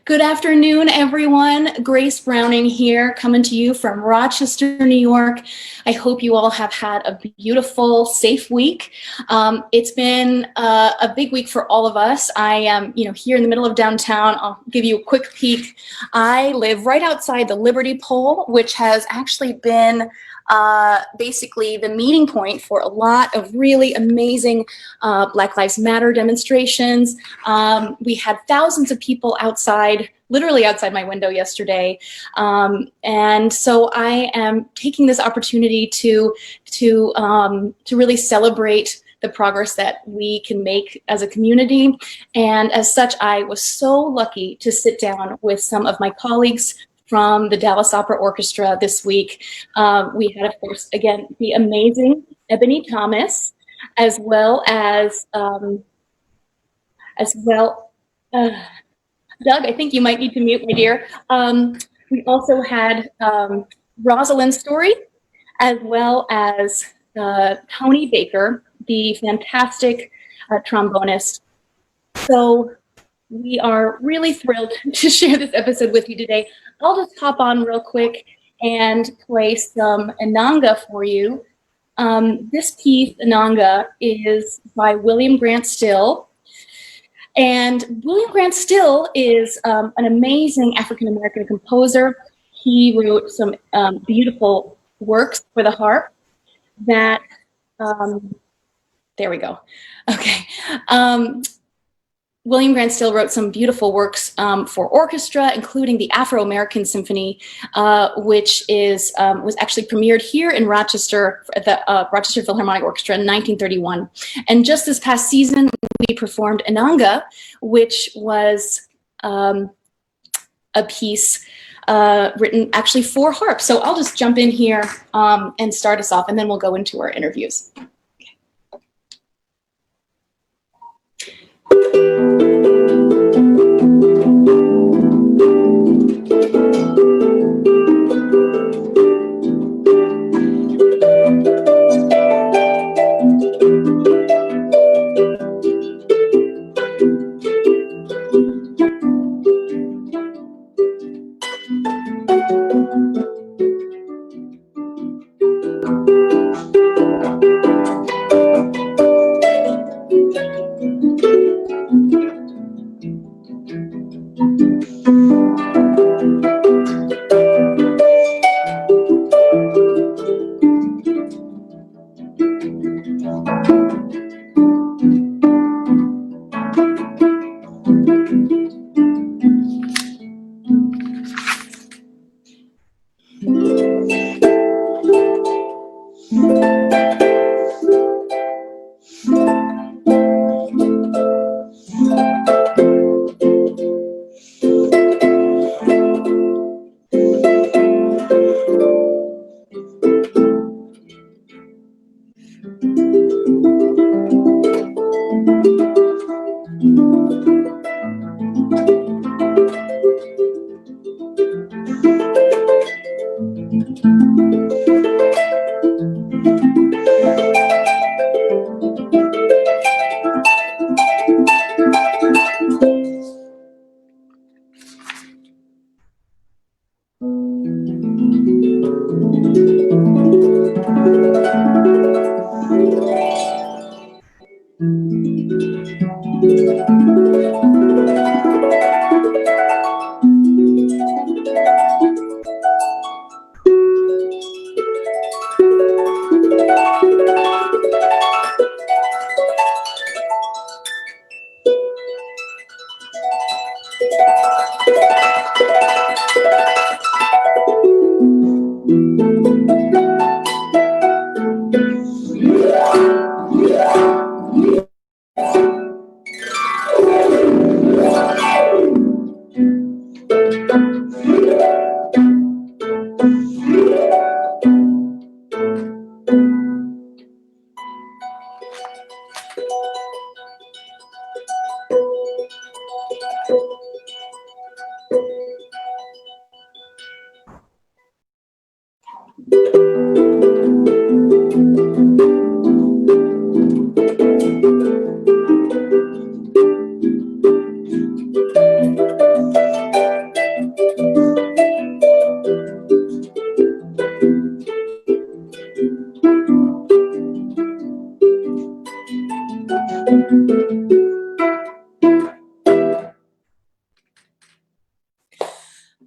Good afternoon, everyone. Grace Browning here, coming to you from Rochester, New York. I hope you all have had a beautiful, safe week. It's been a big week for all of us. I am, here in the middle of downtown. I'll give you a quick peek. I live right outside the Liberty Pole, which has actually been basically the meeting point for a lot of really amazing Black Lives Matter demonstrations. We had thousands of people outside, literally outside my window yesterday. And so I am taking this opportunity to really celebrate the progress that we can make as a community. And as such, I was so lucky to sit down with some of my colleagues from the Dallas Opera Orchestra this week. We had, of course, again, the amazing Ebony Thomas, as well as Doug, I think you might need to mute, my dear. We also had Rosalind Story, as well as Tony Baker, the fantastic trombonist. So we are really thrilled to share this episode with you today. I'll just hop on real quick and play some Inanga for you. This piece, Inanga, is by William Grant Still. And William Grant Still is an amazing African-American composer. He wrote some beautiful works for the harp that, there we go. Okay. William Grant Still wrote some beautiful works for orchestra, including the Afro-American Symphony, which was actually premiered here in Rochester at the Rochester Philharmonic Orchestra in 1931. And just this past season, we performed Inanga, which was a piece written actually for harp. So I'll just jump in here and start us off, and then we'll go into our interviews.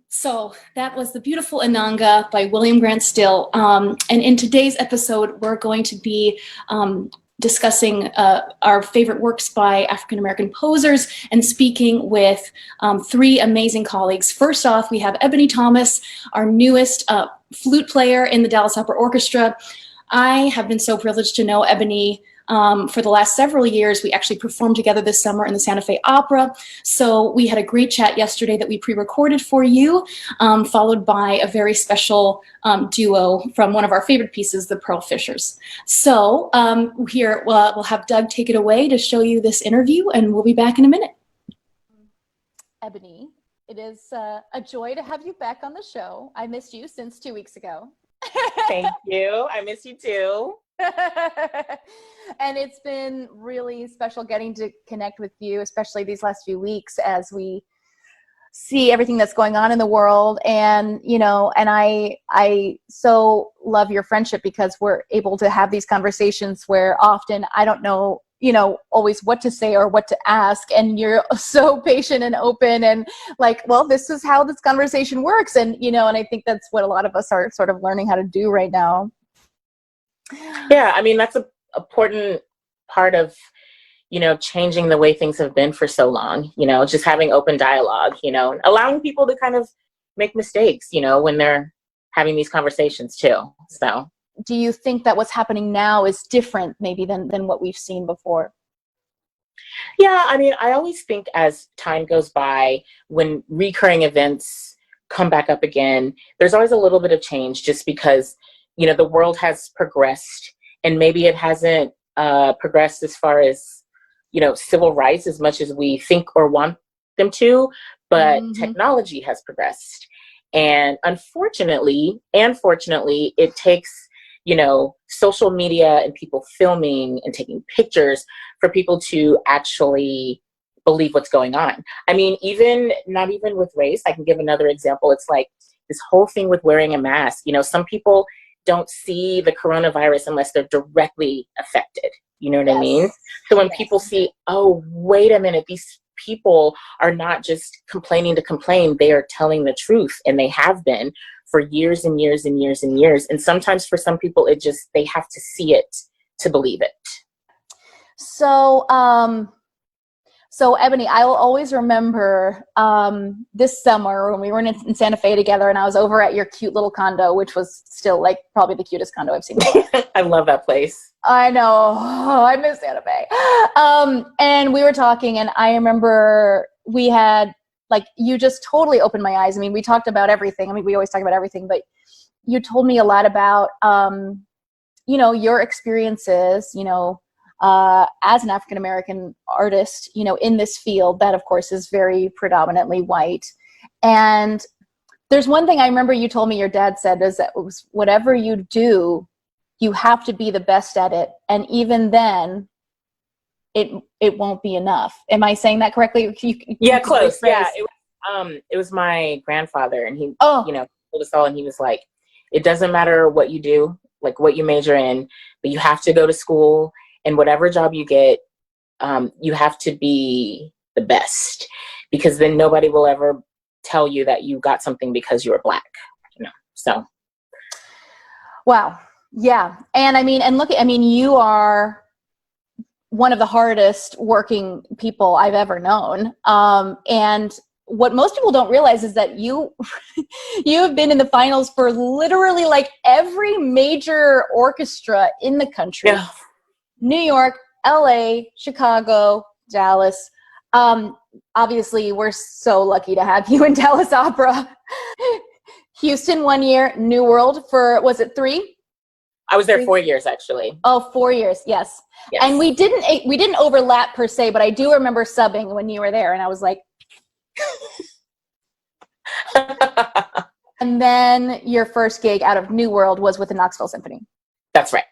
So that was the beautiful Ananga by William Grant Still. And in today's episode, we're going to be discussing our favorite works by African-American posers and speaking with three amazing colleagues. First off, we have Ebony Thomas, our newest flute player in the Dallas Opera Orchestra. I have been so privileged to know Ebony for the last several years. We actually performed together this summer in the Santa Fe Opera. So we had a great chat yesterday that we pre-recorded for you, followed by a very special duo from one of our favorite pieces, the Pearl Fishers. So here we'll have Doug take it away to show you this interview, and we'll be back in a minute. Ebony, it is a joy to have you back on the show. I missed you since 2 weeks ago. Thank you. I miss you too. And it's been really special getting to connect with you, especially these last few weeks as we see everything that's going on in the world. And, you know, and I so love your friendship because we're able to have these conversations where often I don't know, you know, always what to say or what to ask. And you're so patient and open and like, well, this is how this conversation works. And, you know, and I think that's what a lot of us are sort of learning how to do right now. Yeah, I mean, that's an important part of, you know, changing the way things have been for so long, you know, just having open dialogue, you know, allowing people to kind of make mistakes, you know, when they're having these conversations too. So do you think that what's happening now is different maybe than what we've seen before? Yeah, I mean, I always think as time goes by, when recurring events come back up again, there's always a little bit of change just because, you know, the world has progressed and maybe it hasn't progressed as far as, you know, civil rights as much as we think or want them to, but technology has progressed. And unfortunately, and fortunately, it takes, you know, social media and people filming and taking pictures for people to actually believe what's going on. I mean, not even with race, I can give another example. It's like this whole thing with wearing a mask. You know, some people don't see the coronavirus unless they're directly affected. You know what I mean? So when people see, oh, wait a minute, these people are not just complaining to complain, they are telling the truth, and they have been for years and years and years and years. And sometimes for some people, they have to see it to believe it. So, so Ebony, I will always remember this summer when we were in Santa Fe together, and I was over at your cute little condo, which was still like probably the cutest condo I've seen. I love that place. I know. Oh, I miss Santa Fe. And we were talking, and I remember we had, like, you just totally opened my eyes. I mean, we talked about everything. I mean, we always talk about everything, but you told me a lot about, you know, your experiences, you know, as an African-American artist, you know, in this field that of course is very predominantly white. And there's one thing I remember you told me your dad said is that it was whatever you do, you have to be the best at it. And even then it won't be enough. Am I saying that correctly? Yeah, close. Yeah. It was my grandfather, and he, you know, told us all, and he was like, it doesn't matter what you do, like what you major in, but you have to go to school. And whatever job you get, you have to be the best, because then nobody will ever tell you that you got something because you were Black, you know, so. Wow. Yeah. And I mean, and look, I mean, you are one of the hardest working people I've ever known. And what most people don't realize is that you have been in the finals for literally like every major orchestra in the country. Yeah. New York, LA, Chicago, Dallas. Obviously, we're so lucky to have you in Dallas Opera. Houston 1 year, New World for, was it 3? I was there 4 years, actually. Oh, 4 years, yes. And we didn't overlap per se, but I do remember subbing when you were there, and I was like. And then your first gig out of New World was with the Knoxville Symphony. That's right.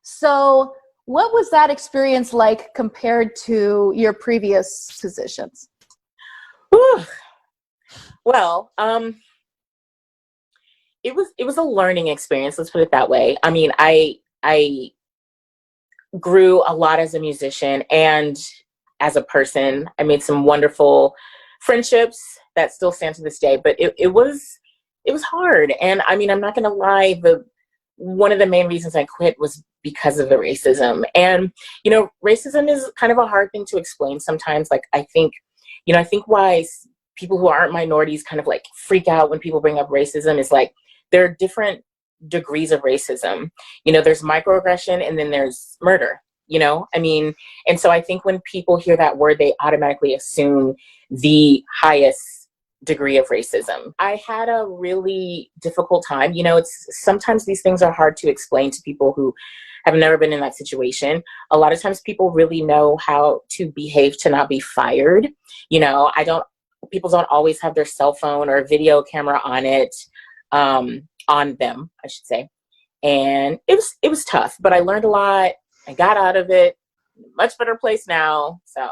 So what was that experience like compared to your previous positions? Whew. Well, it was a learning experience. Let's put it that way. I mean, I grew a lot as a musician and as a person. I made some wonderful friendships that still stand to this day, but it was hard. And I mean, I'm not going to lie, one of the main reasons I quit was because of the racism. And, you know, racism is kind of a hard thing to explain sometimes. Like, I think why people who aren't minorities kind of like freak out when people bring up racism is like, there are different degrees of racism. You know, there's microaggression and then there's murder, you know? I mean, and so I think when people hear that word, they automatically assume the highest degree of racism. I had a really difficult time. You know, it's sometimes these things are hard to explain to people who have never been in that situation. A lot of times people really know how to behave to not be fired. You know, people don't always have their cell phone or video camera on it, on them, I should say. And it was tough, but I learned a lot. I got out of it, much better place now. So.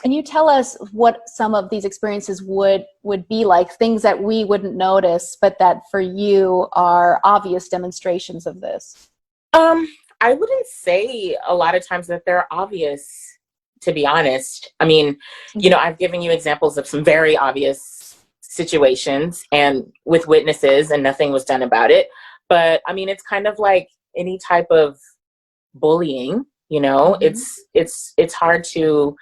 Can you tell us what some of these experiences would be like, things that we wouldn't notice, but that for you are obvious demonstrations of this? I wouldn't say a lot of times that they're obvious, to be honest. I mean, you know, I've given you examples of some very obvious situations and with witnesses and nothing was done about it. But I mean, it's kind of like any type of bullying, you know, it's hard to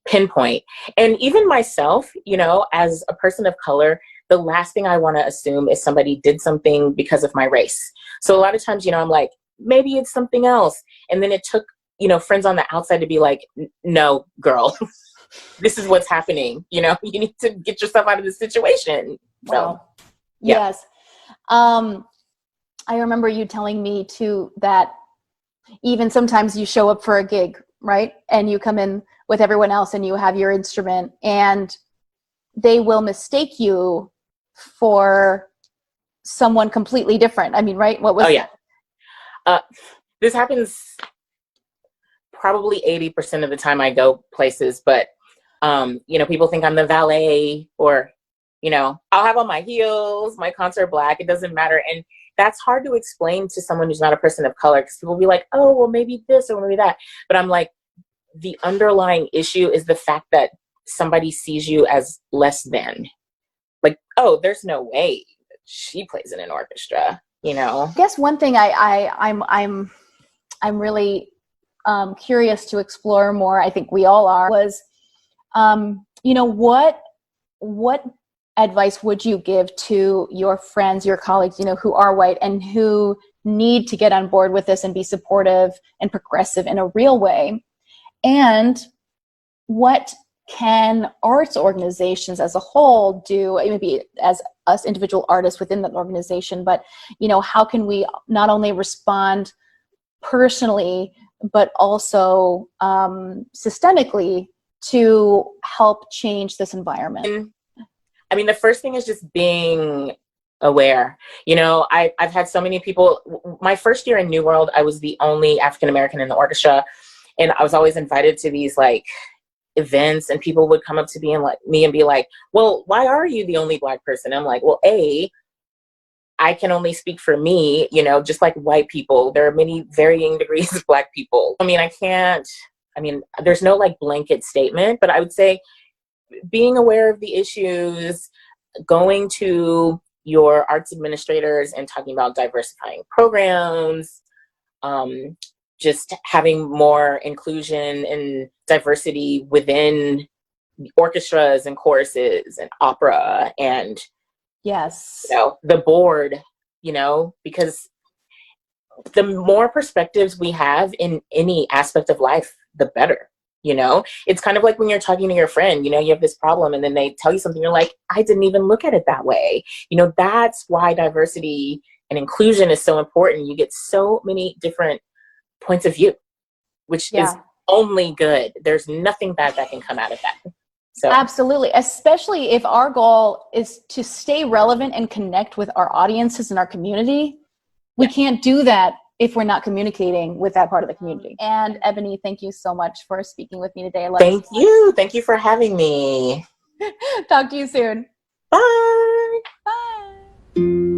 pinpoint. And even myself, you know, as a person of color, the last thing I want to assume is somebody did something because of my race. So a lot of times, you know, I'm like, maybe it's something else. And then it took, you know, friends on the outside to be like, no, girl, this is what's happening. You know, you need to get yourself out of this situation. So, wow. Yeah. Yes. I remember you telling me too that even sometimes you show up for a gig, right? And you come in with everyone else and you have your instrument and they will mistake you for someone completely different. I mean, right? What was this happens probably 80% of the time I go places, but you know, people think I'm the valet or, you know, I'll have on my heels, my concert black, it doesn't matter. And that's hard to explain to someone who's not a person of color because people will be like, oh, well, maybe this or maybe that. But I'm like, the underlying issue is the fact that somebody sees you as less than. Like, oh, there's no way that she plays in an orchestra, you know? I guess one thing I'm really curious to explore more, I think we all are, was, you know, what advice would you give to your friends, your colleagues, you know, who are white and who need to get on board with this and be supportive and progressive in a real way? And what can arts organizations as a whole do, maybe as us individual artists within that organization, but, you know, how can we not only respond personally, but also systemically to help change this environment? I mean, the first thing is just being aware. You know, I've had so many people. My first year in New World, I was the only African American in the orchestra, and I was always invited to these like events, and people would come up to me and be like, well, why are you the only Black person? I'm like, well, I can only speak for me, you know, just like white people. There are many varying degrees of Black people. I mean, there's no like blanket statement, but I would say being aware of the issues, going to your arts administrators and talking about diversifying programs, just having more inclusion and diversity within orchestras and choruses and opera and, yes, you know, the board, you know, because the more perspectives we have in any aspect of life, the better. You know, it's kind of like when you're talking to your friend, you know, you have this problem and then they tell you something, you're like, I didn't even look at it that way. You know, that's why diversity and inclusion is so important. You get so many different points of view, which is only good. There's nothing bad that can come out of that. So absolutely, especially if our goal is to stay relevant and connect with our audiences and our community. We can't do that if we're not communicating with that part of the community. And Ebony, thank you so much for speaking with me today. Thank you. Thank you for having me. Talk to you soon. Bye. Bye.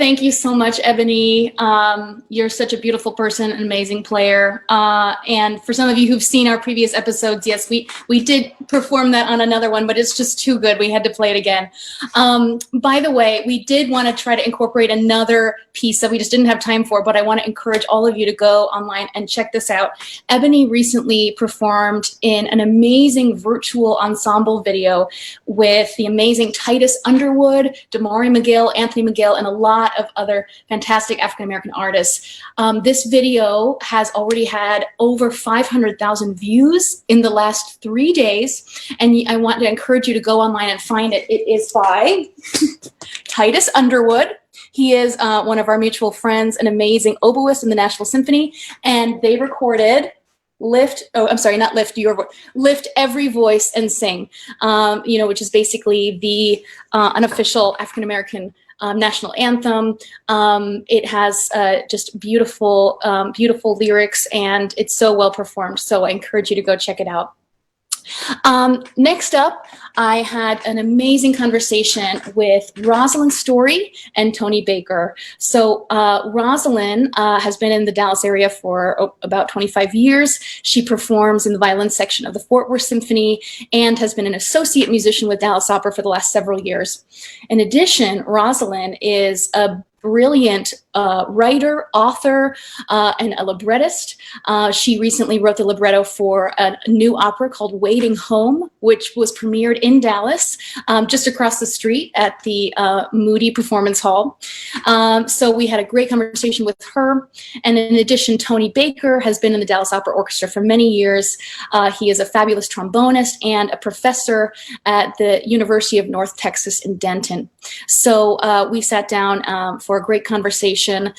Thank you so much, Ebony. You're such a beautiful person, an amazing player. And for some of you who've seen our previous episodes, yes, we did perform that on another one, but it's just too good. We had to play it again. By the way, we did want to try to incorporate another piece that we just didn't have time for, but I want to encourage all of you to go online and check this out. Ebony recently performed in an amazing virtual ensemble video with the amazing Titus Underwood, Damari McGill, Anthony McGill, and a lot of other fantastic African-American artists. This video has already had over 500,000 views in the last 3 days, and I want to encourage you to go online and find it. It is by Titus Underwood. He is one of our mutual friends, an amazing oboist in the Nashville Symphony, and they recorded Lift Every Voice and Sing, which is basically the unofficial African-American national anthem. It has just beautiful, beautiful lyrics, and it's so well performed. So I encourage you to go check it out. Next up, I had an amazing conversation with Rosalind Story and Tony Baker. So Rosalind has been in the Dallas area for about 25 years. She performs in the violin section of the Fort Worth Symphony and has been an associate musician with Dallas Opera for the last several years. In addition, Rosalind is a brilliant writer, author, and a librettist. She recently wrote the libretto for a new opera called Waiting Home, which was premiered in Dallas, just across the street at the Moody Performance Hall. So we had a great conversation with her. And in addition, Tony Baker has been in the Dallas Opera Orchestra for many years. He is a fabulous trombonist and a professor at the University of North Texas in Denton. So we sat down for a great conversation.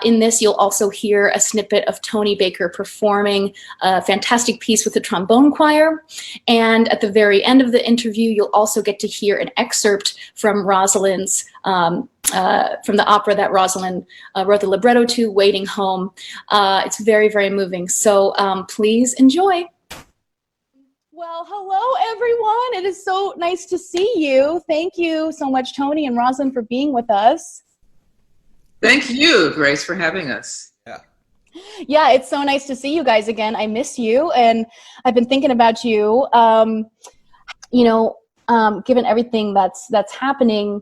In this, you'll also hear a snippet of Tony Baker performing a fantastic piece with the trombone choir. And at the very end of the interview, you'll also get to hear an excerpt from Rosalind's, from the opera that Rosalind wrote the libretto to, Waiting Home. It's very, very moving. So please enjoy. Well, hello, everyone. It is so nice to see you. Thank you so much, Tony and Rosalind, for being with us. Thank you, Grace, for having us. Yeah, it's so nice to see you guys again. I miss you, and I've been thinking about you. Given everything that's happening,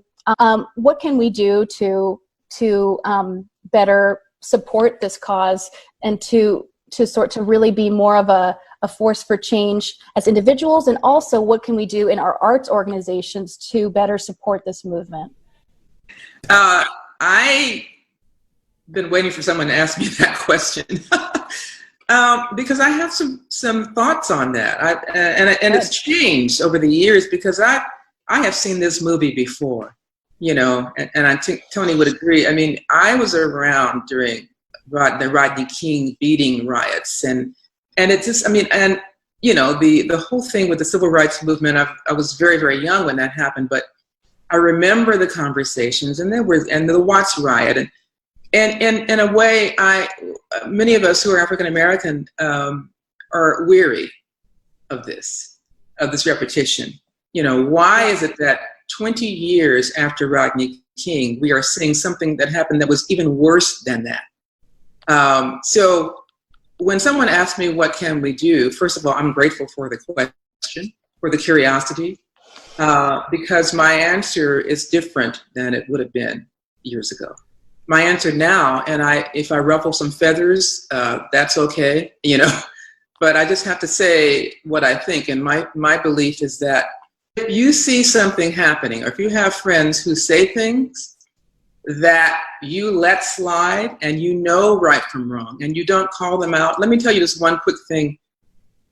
what can we do to better support this cause and to really be more of a force for change as individuals, and also what can we do in our arts organizations to better support this movement? I've been waiting for someone to ask me that question because I have some thoughts on that. And it's changed over the years because I have seen this movie before, and I think Tony would agree. I mean, I was around during the Rodney King beating riots, and it just, the whole thing with the civil rights movement. I was very, very young when that happened, but I remember the conversations, and the Watts riot, and in a way, many of us who are African American are weary of this repetition. Why is it that 20 years after Rodney King, we are seeing something that happened that was even worse than that? So when someone asks me what can we do, first of all, I'm grateful for the question, for the curiosity. Because my answer is different than it would have been years ago. My answer now, and if I ruffle some feathers, that's okay, but I just have to say what I think. And my belief is that if you see something happening, or if you have friends who say things that you let slide and right from wrong, and you don't call them out. Let me tell you just one quick thing.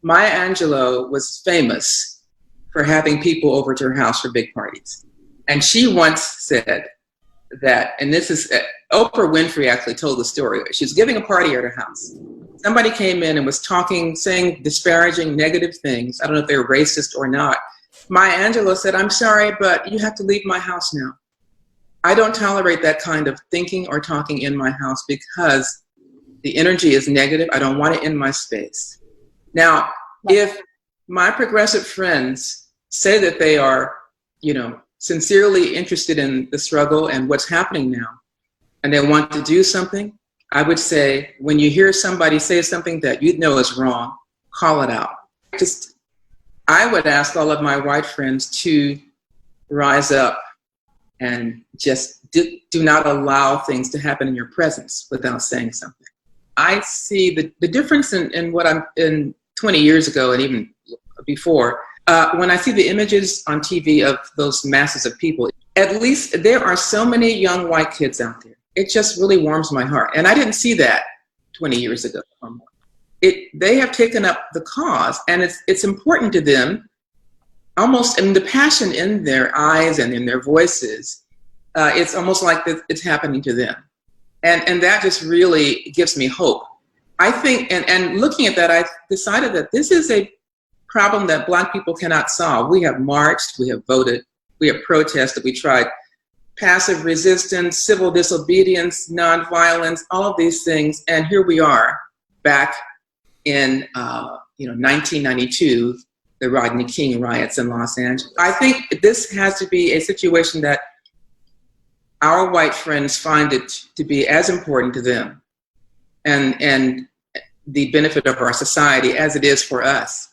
Maya Angelou was famous for having people over to her house for big parties. And she once said that, and this is, Oprah Winfrey actually told the story. She was giving a party at her house. Somebody came in and was talking, saying disparaging, negative things. I don't know if they were racist or not. Maya Angelou said, "I'm sorry, but you have to leave my house now. I don't tolerate that kind of thinking or talking in my house because the energy is negative. I don't want it in my space." Now, if my progressive friends say that they are, sincerely interested in the struggle and what's happening now, and they want to do something, I would say, when you hear somebody say something that you know is wrong, call it out. I would ask all of my white friends to rise up and just do not allow things to happen in your presence without saying something. I see the difference in what I'm in 20 years ago and even before. When I see the images on TV of those masses of people, at least there are so many young white kids out there. It just really warms my heart. And I didn't see that 20 years ago or more. They have taken up the cause, and it's important to them. Almost, and the passion in their eyes and in their voices, it's almost like it's happening to them. And that just really gives me hope. I think, and looking at that, I decided that this is a problem that Black people cannot solve. We have marched, we have voted, we have protested, we tried passive resistance, civil disobedience, nonviolence, all of these things, and here we are back in 1992, the Rodney King riots in Los Angeles. I think this has to be a situation that our white friends find it to be as important to them and the benefit of our society as it is for us.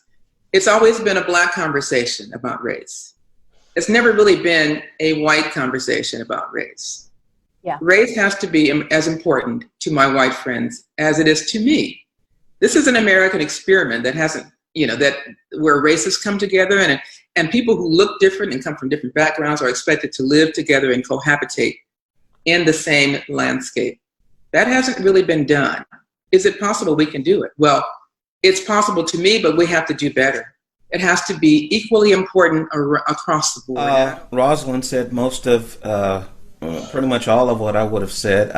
It's always been a Black conversation about race. It's never really been a white conversation about race. Yeah. Race has to be as important to my white friends as it is to me. This is an American experiment that hasn't, where races come together and people who look different and come from different backgrounds are expected to live together and cohabitate in the same landscape. That hasn't really been done. Is it possible we can do it? Well, it's possible to me, but we have to do better. It has to be equally important across the board. Rosalind said most of, pretty much all of what I would have said.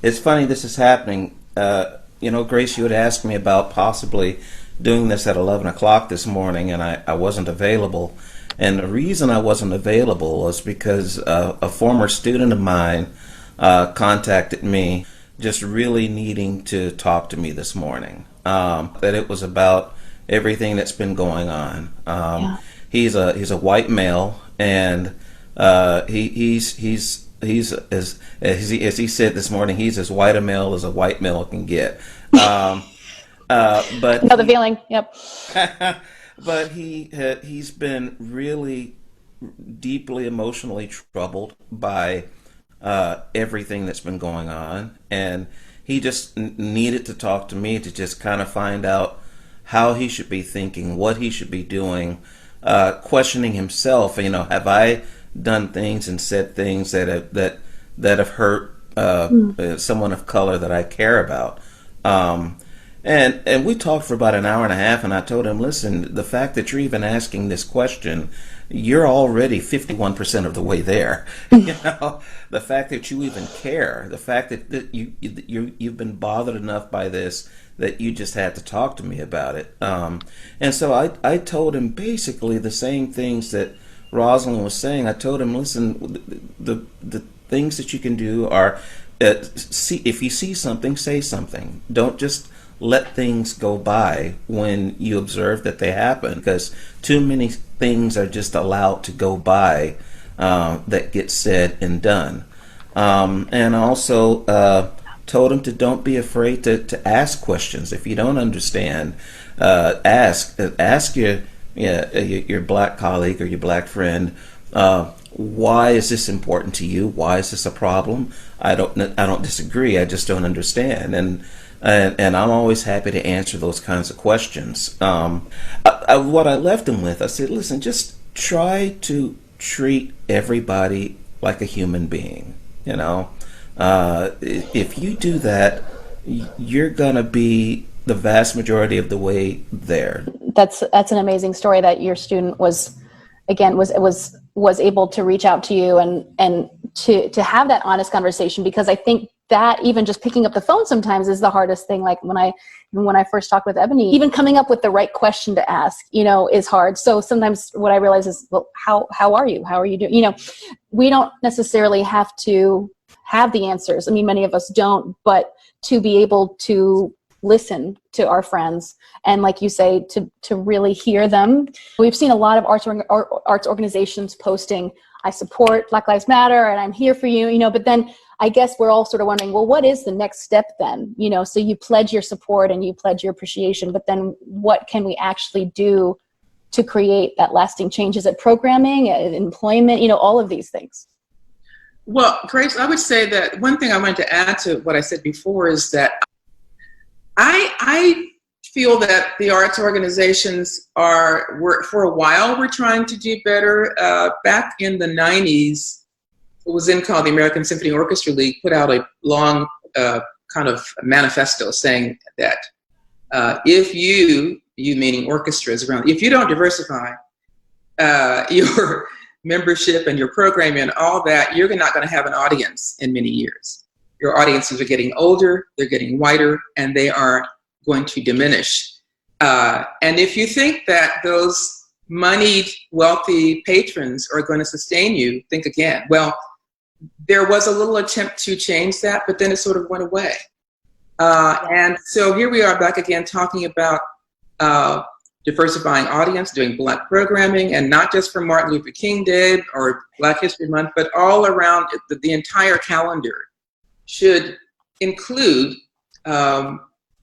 It's funny this is happening. Grace, you had asked me about possibly doing this at 11 o'clock this morning, and I wasn't available. And the reason I wasn't available was because a former student of mine contacted me just really needing to talk to me this morning. That it was about everything that's been going on. He's a white male, and he's as he said this morning, he's as white a male as a white male can get. But know the feeling. Yep. But he's been really deeply emotionally troubled by everything that's been going on, and he just needed to talk to me to just kind of find out how he should be thinking, what he should be doing, questioning himself. Have I done things and said things that have hurt someone of color that I care about? And we talked for about an hour and a half, and I told him, listen, the fact that you're even asking this question, you're already 51% of the way there. The fact that you even care, the fact that you've been bothered enough by this that you just had to talk to me about it. And so I told him basically the same things that Rosalind was saying. I told him, listen, the things that you can do are, if you see something, say something. Don't just let things go by when you observe that they happen, because too many things are just allowed to go by that get said and done. And also told him to don't be afraid to ask questions. If you don't understand, ask your Black colleague or your Black friend, why is this important to you? Why is this a problem? I don't disagree. I just don't understand. And I'm always happy to answer those kinds of questions. What I left him with, I said, listen, just try to treat everybody like a human being. If you do that, you're gonna be the vast majority of the way there. That's an amazing story that your student was able to reach out to you and to have that honest conversation, because I think that even just picking up the phone sometimes is the hardest thing. Like when I first talked with Ebony, even coming up with the right question to ask, is hard. So sometimes what I realize is, well, how are you? How are you doing? We don't necessarily have to have the answers. I mean, many of us don't, but to be able to listen to our friends and, like you say, to really hear them. We've seen a lot of arts organizations posting, I support Black Lives Matter and I'm here for you, but then I guess we're all sort of wondering, well, what is the next step then? You know, so you pledge your support and you pledge your appreciation, but then what can we actually do to create that lasting change? Is it programming, employment, you know, all of these things? Well, Grace, I would say that one thing I wanted to add to what I said before is that I feel that the arts organizations for a while, we're trying to do better. Back in the 90s, it was then called the American Symphony Orchestra League, put out a long kind of manifesto saying that if you meaning orchestras around, if you don't diversify your membership and your programming and all that, you're not going to have an audience in many years. Your audiences are getting older, they're getting whiter, and they are going to diminish. And if you think that those moneyed, wealthy patrons are going to sustain you, think again. Well, there was a little attempt to change that, but then it sort of went away. And so here we are back again talking about diversifying audience, doing Black programming, and not just for Martin Luther King Day or Black History Month, but all around the entire calendar should include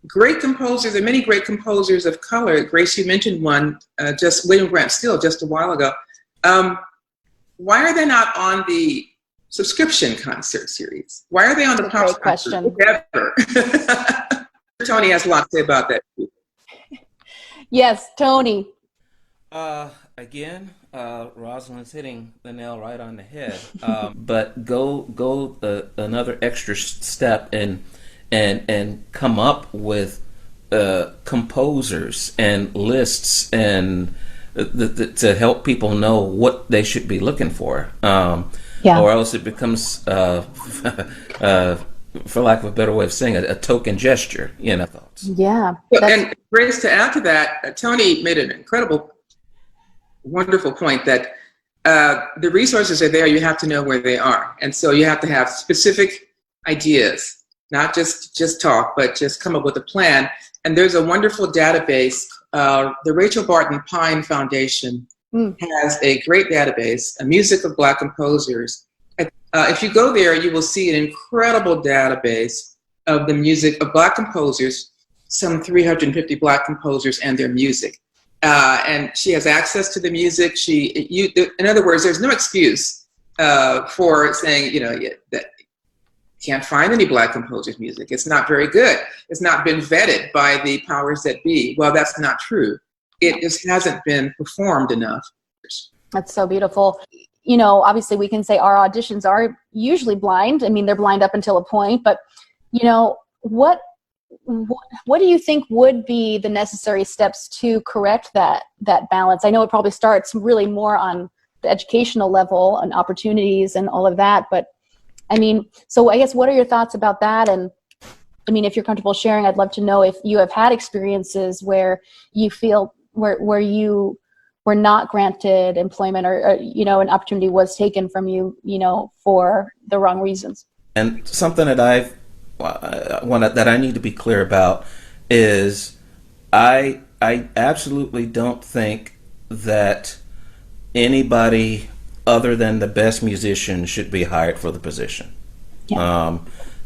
great composers. There are many great composers of color. Grace, you mentioned one, just William Grant Still, just a while ago. Why are they not on the subscription concert series? Why are they on the pop concert? Tony has a lot to say about that too. Yes, Tony. Again, Rosalind's hitting the nail right on the head. But go another extra step and come up with composers and lists and to help people know what they should be looking for. Or else it becomes, for lack of a better way of saying it, a token gesture, you know. Yeah. And Grace, to add to that, Tony made an incredible, wonderful point that the resources are there. You have to know where they are. And so you have to have specific ideas, not just talk, but just come up with a plan. And there's a wonderful database. The Rachel Barton Pine Foundation has a great database, a music of Black composers. If you go there, you will see an incredible database of the music of Black composers, some 350 Black composers and their music. And she has access to the music. In other words, there's no excuse for saying, you know, that can't find any Black composers' music. It's not very good. It's not been vetted by the powers that be. Well, that's not true. It just hasn't been performed enough. That's so beautiful. You know, obviously we can say our auditions are usually blind. I mean, they're blind up until a point, but you know, what do you think would be the necessary steps to correct that balance? I know it probably starts really more on the educational level and opportunities and all of that, but I mean, so I guess what are your thoughts about that? And I mean, if you're comfortable sharing, I'd love to know if you have had experiences where you feel where you were not granted employment or you know, an opportunity was taken from you, you know, for the wrong reasons. And something that that I need to be clear about is I absolutely don't think that anybody other than the best musician should be hired for the position. Yeah.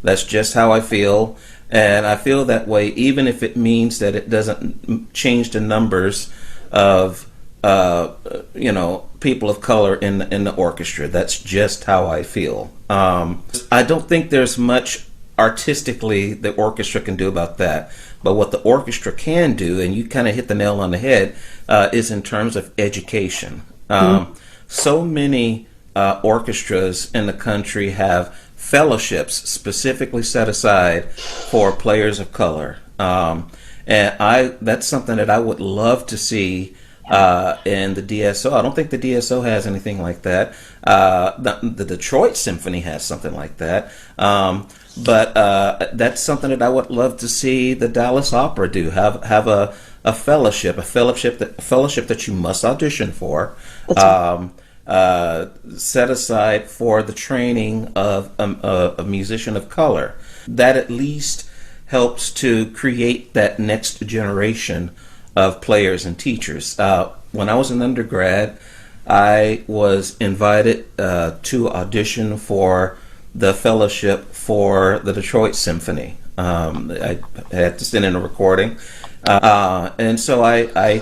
That's just how I feel. And I feel that way even if it means that it doesn't change the numbers of you know, people of color in the orchestra. That's just how I feel. I don't think there's much artistically the orchestra can do about that. But what the orchestra can do, and you kind of hit the nail on the head, is in terms of education. So many orchestras in the country have fellowships specifically set aside for players of color. And that's something that I would love to see in the DSO. I don't think the DSO has anything like that. The Detroit Symphony has something like that. But that's something that I would love to see the Dallas Opera do. Have a fellowship that you must audition for. Set aside for the training of a musician of color. That at least helps to create that next generation of players and teachers. When I was an undergrad, I was invited to audition for the fellowship for the Detroit Symphony. I had to send in a recording, and so I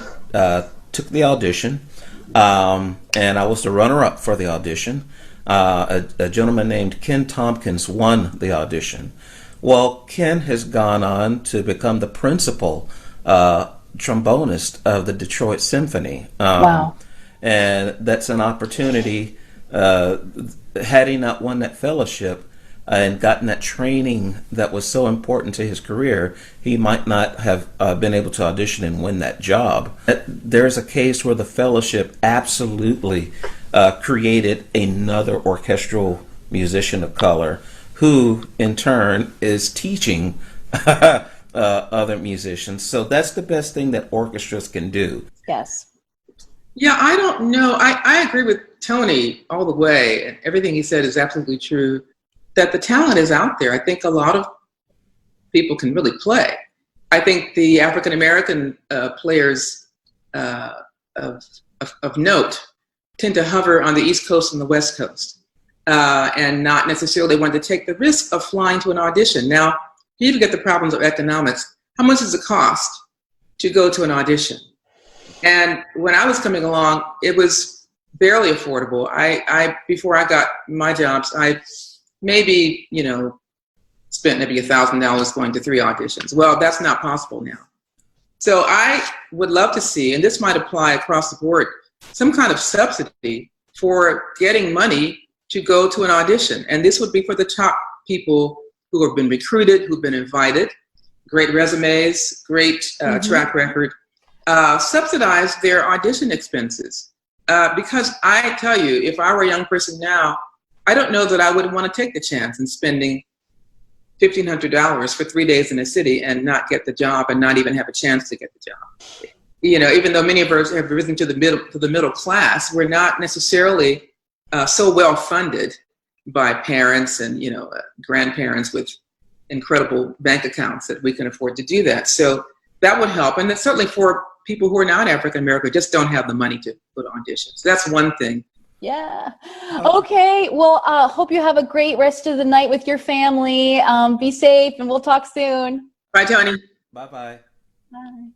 took the audition, and I was the runner-up for the audition. A gentleman named Ken Tompkins won the audition. Well, Ken has gone on to become the principal trombonist of the Detroit Symphony. Wow. And that's an opportunity. Had he not won that fellowship and gotten that training that was so important to his career, he might not have been able to audition and win that job. There's a case where the fellowship absolutely created another orchestral musician of color who, in turn, is teaching other musicians. So that's the best thing that orchestras can do. Yes. Yeah, I don't know. I agree with Tony all the way, and everything he said is absolutely true, that the talent is out there. I think a lot of people can really play. I think the African-American players of note tend to hover on the East Coast and the West Coast, and not necessarily want to take the risk of flying to an audition. Now, you even get the problems of economics. How much does it cost to go to an audition? And when I was coming along, it was barely affordable. Before I got my jobs, I maybe, spent maybe $1,000 going to 3 auditions. Well, that's not possible now. So I would love to see, and this might apply across the board, some kind of subsidy for getting money to go to an audition. And this would be for the top people who have been recruited, who've been invited, great resumes, great track record. Subsidize their audition expenses. Because I tell you, if I were a young person now, I don't know that I would want to take the chance in spending $1,500 for 3 days in a city and not get the job and not even have a chance to get the job. Even though many of us have risen to the middle class, we're not necessarily so well funded by parents and grandparents with incredible bank accounts that we can afford to do that. So that would help, and it's certainly for people who are not African American, just don't have the money to put auditions. So that's one thing. Yeah. Okay. Well, hope you have a great rest of the night with your family. Be safe, and we'll talk soon. Bye, Tony. Bye-bye. Bye.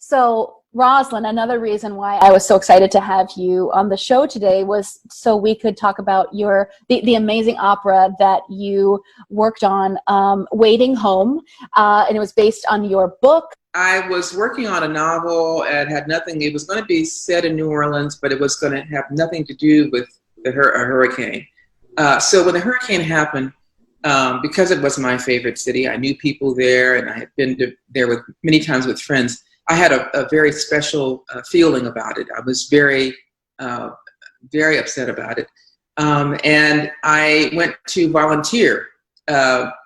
So Rosalind, another reason why I was so excited to have you on the show today was so we could talk about the amazing opera that you worked on, Waiting Home, and it was based on your book. I was working on a novel and had nothing. It was going to be set in New Orleans, but it was going to have nothing to do with a hurricane. So when the hurricane happened, because it was my favorite city, I knew people there, and I had been there with many times with friends. I had a very special feeling about it. I was very, very upset about it, and I went to volunteer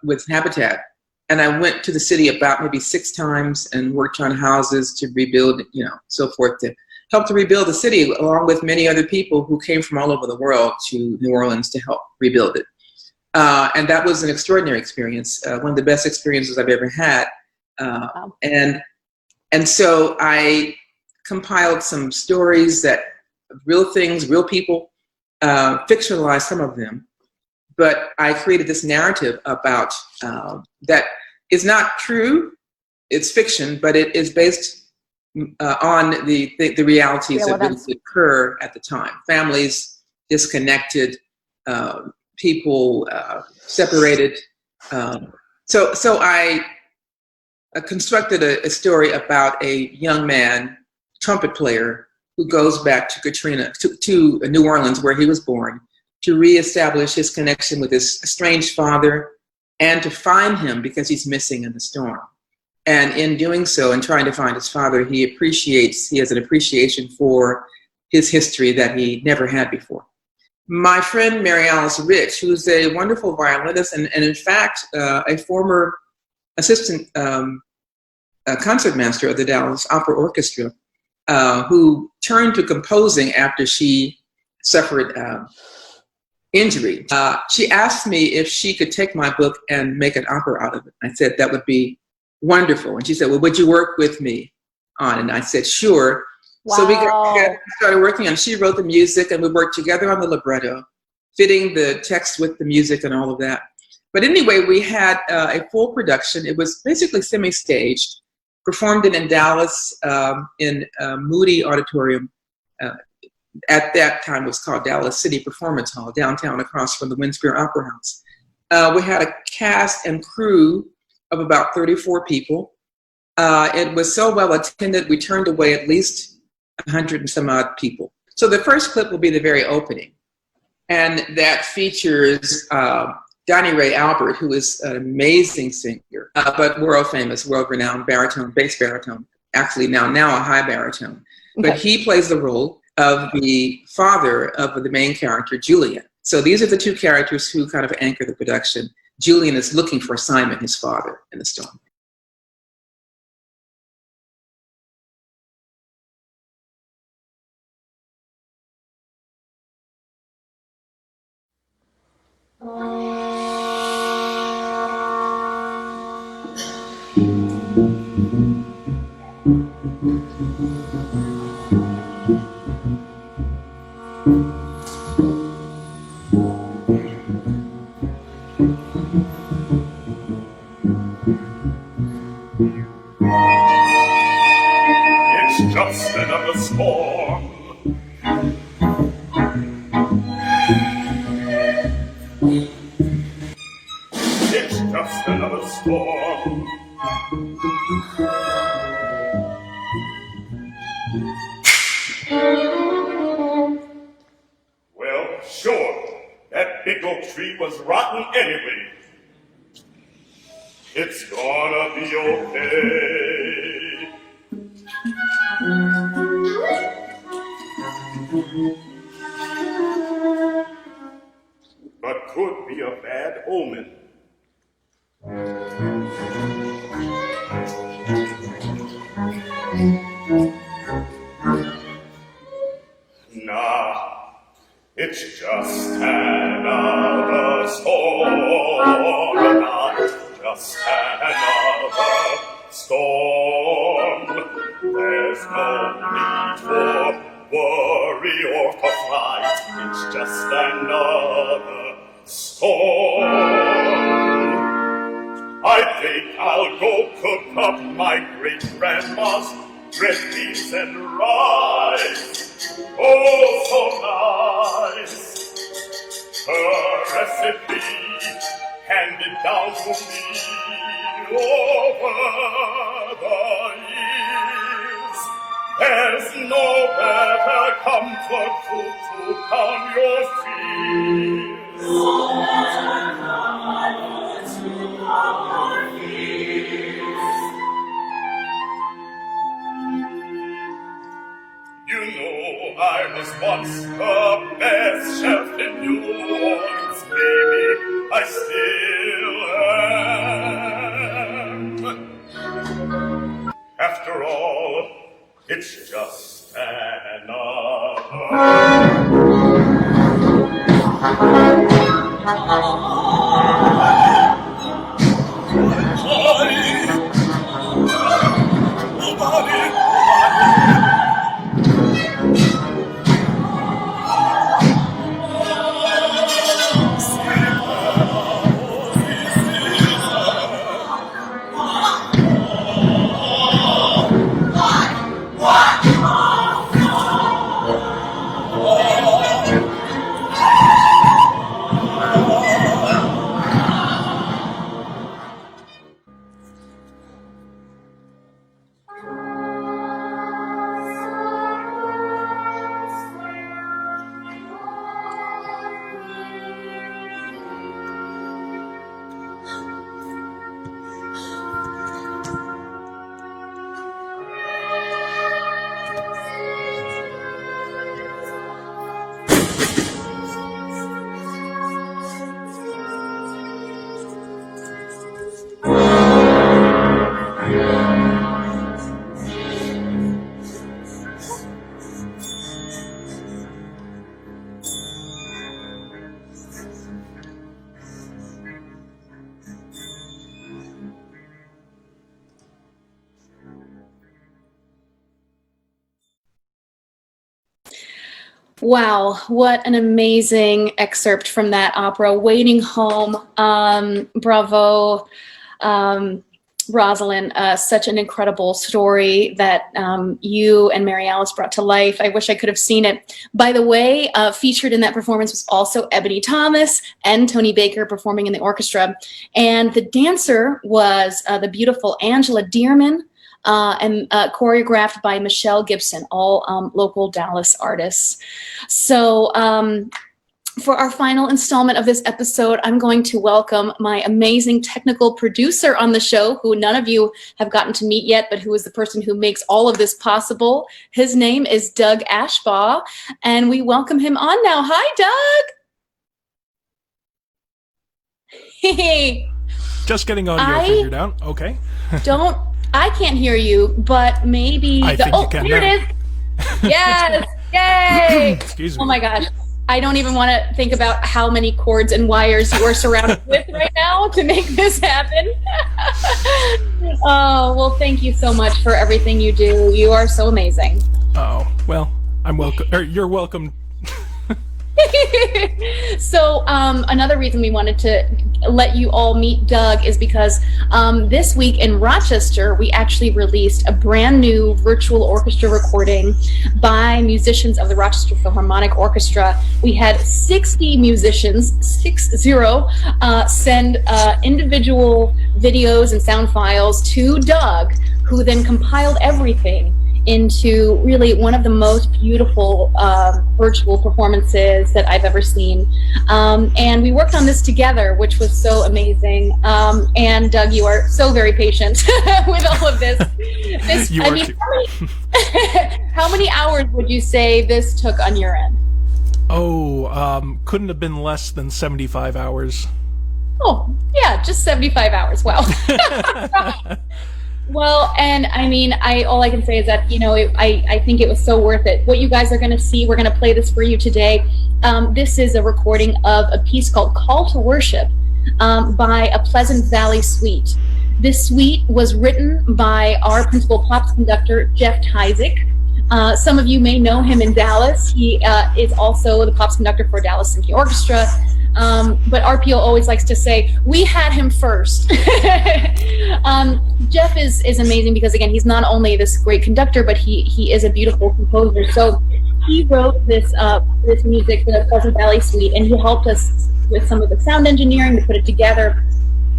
with Habitat. And I went to the city about maybe 6 times and worked on houses to rebuild, so forth, to help to rebuild the city, along with many other people who came from all over the world to New Orleans to help rebuild it. And that was an extraordinary experience, one of the best experiences I've ever had. Wow. And so I compiled some stories real things, real people, fictionalized some of them. But I created this narrative about that is not true. It's fiction, but it is based on the realities that really occur at the time. Families disconnected, people separated. So I constructed a story about a young man, trumpet player, who goes back to to New Orleans, where he was born, to reestablish his connection with his estranged father and to find him because he's missing in the storm. And in doing so and trying to find his father, he has an appreciation for his history that he never had before. My friend Mary Alice Rich, who's a wonderful violinist and in fact, a former assistant concertmaster of the Dallas Opera Orchestra, who turned to composing after she suffered injury. She asked me if she could take my book and make an opera out of it. I said, that would be wonderful. And she said, well, would you work with me on it? And I said, sure. Wow. So we got together, started working on, she wrote the music and we worked together on the libretto, fitting the text with the music and all of that. But anyway, we had a full production. It was basically semi-staged, performed in Dallas in Moody Auditorium. At that time, it was called Dallas City Performance Hall, downtown across from the Winspear Opera House. We had a cast and crew of about 34 people. It was so well attended, we turned away at least 100 and some odd people. So the first clip will be the very opening. And that features Donnie Ray Albert, who is an amazing singer, but world famous, world renowned baritone, bass baritone, actually now a high baritone. Okay. But he plays the role of the father of the main character, Julian. So these are the two characters who kind of anchor the production. Julian is looking for Simon, his father, in the storm. It's just another storm. It's just another storm. Well, sure, that big oak tree was rotten anyway. It's gonna be okay. But could be a bad omen. Nah, it's just another storm. Not just another storm. There's no need for worry or for fright. It's just another storm. I think I'll go cook up my great-grandma's red beans and rice. Oh, so nice. Her recipe handed down to me over years. There's no better comfort food to calm your fears. No better comfort to calm your fears. You know I was once the best chef in New Orleans, baby. I still am. After all, it's just Wow, what an amazing excerpt from that opera, Waiting Home. Bravo, Rosalind, such an incredible story that you and Mary Alice brought to life. I wish I could have seen it. By the way, featured in that performance was also Ebony Thomas and Tony Baker performing in the orchestra. And the dancer was the beautiful Angela Dearman, and choreographed by Michelle Gibson, all local Dallas artists. So for our final installment of this episode, I'm going to welcome my amazing technical producer on the show, who none of you have gotten to meet yet, but who is the person who makes all of this possible. His name is Doug Ashbaugh, and we welcome him on now. Hi, Doug. Hey. Just getting audio figured out. Okay. I can't hear you, but maybe I think you can here now. it is. Yes. Yay. Excuse me. Oh my gosh. I don't even want to think about how many cords and wires you are surrounded with right now to make this happen. Oh, well, thank you so much for everything you do. You are so amazing. Oh, well, I'm welcome. Or you're welcome. So another reason we wanted to let you all meet Doug is because this week in Rochester, we actually released a brand new virtual orchestra recording by musicians of the Rochester Philharmonic Orchestra. We had 60 musicians, 60, send individual videos and sound files to Doug, who then compiled everything into really one of the most beautiful virtual performances that I've ever seen. And we worked on this together, which was so amazing. And Doug, you are so very patient with all of this. How many hours would you say this took on your end? Oh, couldn't have been less than 75 hours. Oh, yeah, just 75 hours. Wow. Well, and I mean, all I can say is that, you know, I think it was so worth it. What you guys are going to see, we're going to play this for you today. This is a recording of a piece called Call to Worship by a Pleasant Valley Suite. This suite was written by our principal pops conductor, Jeff Tyzik. Some of you may know him in Dallas. He is also the pops conductor for Dallas Symphony Orchestra. But RPO always likes to say, we had him first. Jeff is amazing because, again, he's not only this great conductor, but he is a beautiful composer. So he wrote this music, the Pleasant Valley Suite, and he helped us with some of the sound engineering to put it together.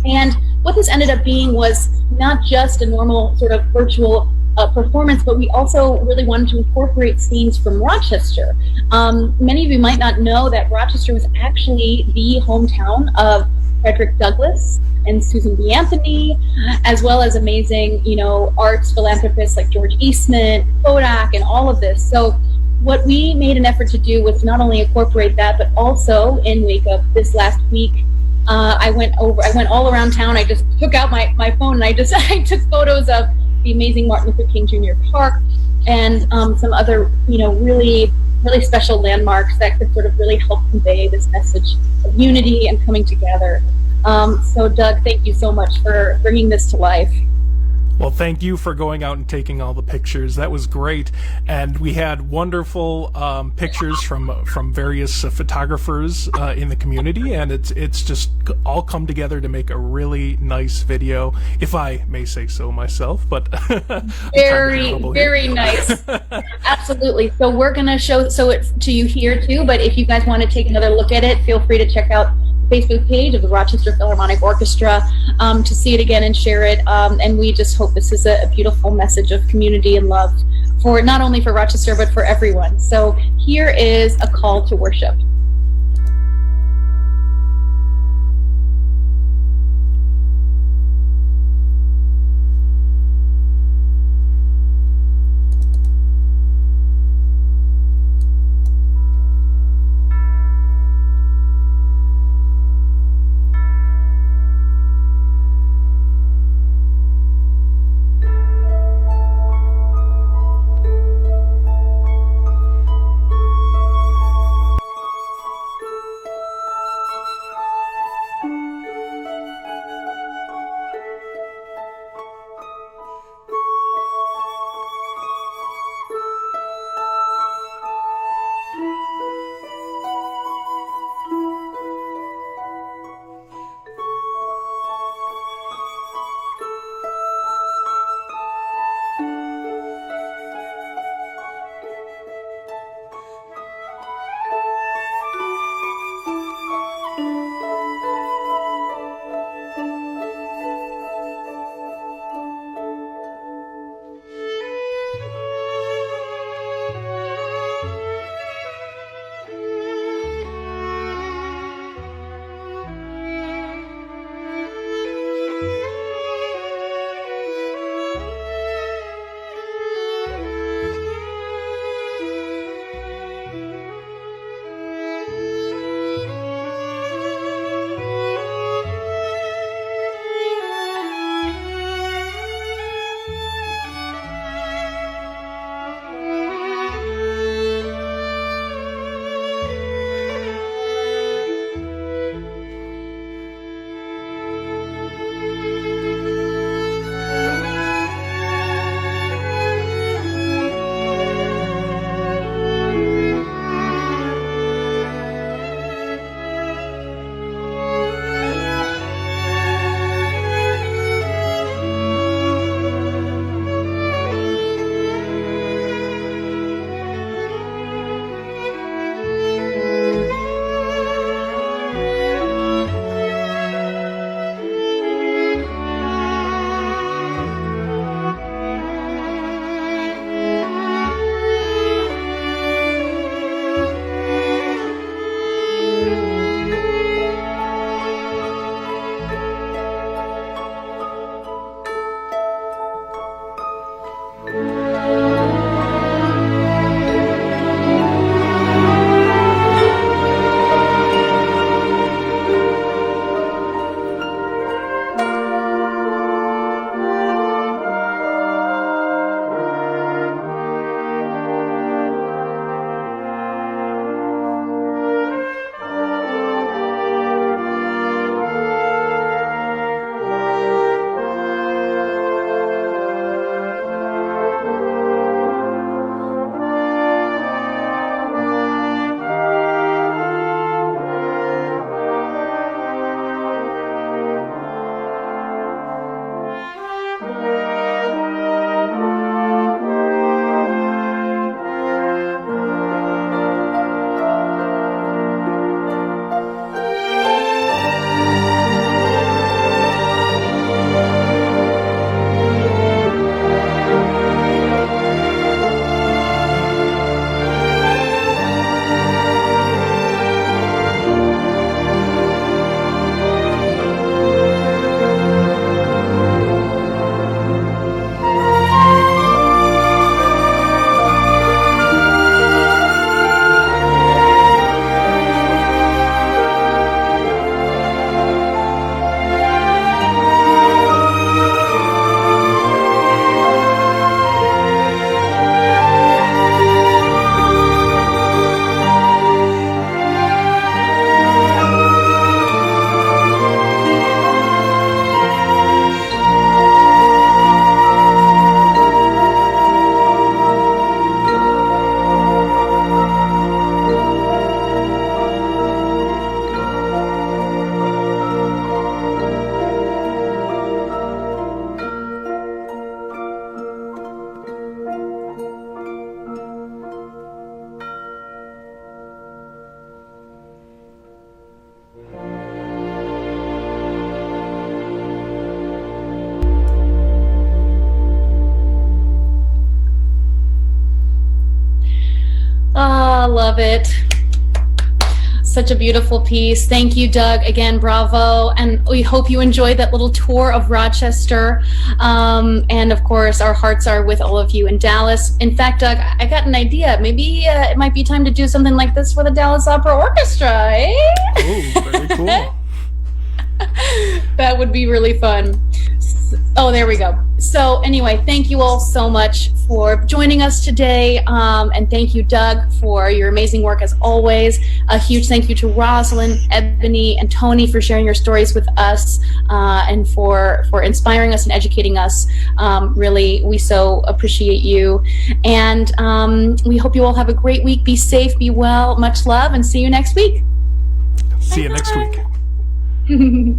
And what this ended up being was not just a normal sort of virtual performance, but we also really wanted to incorporate scenes from Rochester. Many of you might not know that Rochester was actually the hometown of Frederick Douglass and Susan B. Anthony, as well as amazing, arts philanthropists like George Eastman, Kodak, and all of this. So what we made an effort to do was not only incorporate that, but also in Wake Up this last week, I went all around town. I just took out my phone and I took photos of the amazing Martin Luther King Jr. Park and some other, really, really special landmarks that could sort of really help convey this message of unity and coming together. So Doug, thank you so much for bringing this to life. Well, thank you for going out and taking all the pictures. That was great. And we had wonderful pictures from various photographers in the community, and it's just all come together to make a really nice video, if I may say so myself. But very nice. Absolutely. So we're going to show it to you here too, but if you guys want to take another look at it, feel free to check out Facebook page of the Rochester Philharmonic Orchestra to see it again and share it. And we just hope this is a beautiful message of community and love for not only for Rochester, but for everyone. So here is a call to worship. love it. Such a beautiful piece. Thank you, Doug. Again, bravo. And we hope you enjoyed that little tour of Rochester. And of course, our hearts are with all of you in Dallas. In fact, Doug, I got an idea. Maybe it might be time to do something like this for the Dallas Opera Orchestra, eh? Oh, very cool. That would be really fun. Oh, there we go. So anyway, thank you all so much for joining us today. And thank you, Doug, for your amazing work as always. A huge thank you to Rosalind, Ebony, and Tony for sharing your stories with us and for inspiring us and educating us. Really, we so appreciate you. And we hope you all have a great week. Be safe, be well, much love, and see you next week. See you next week.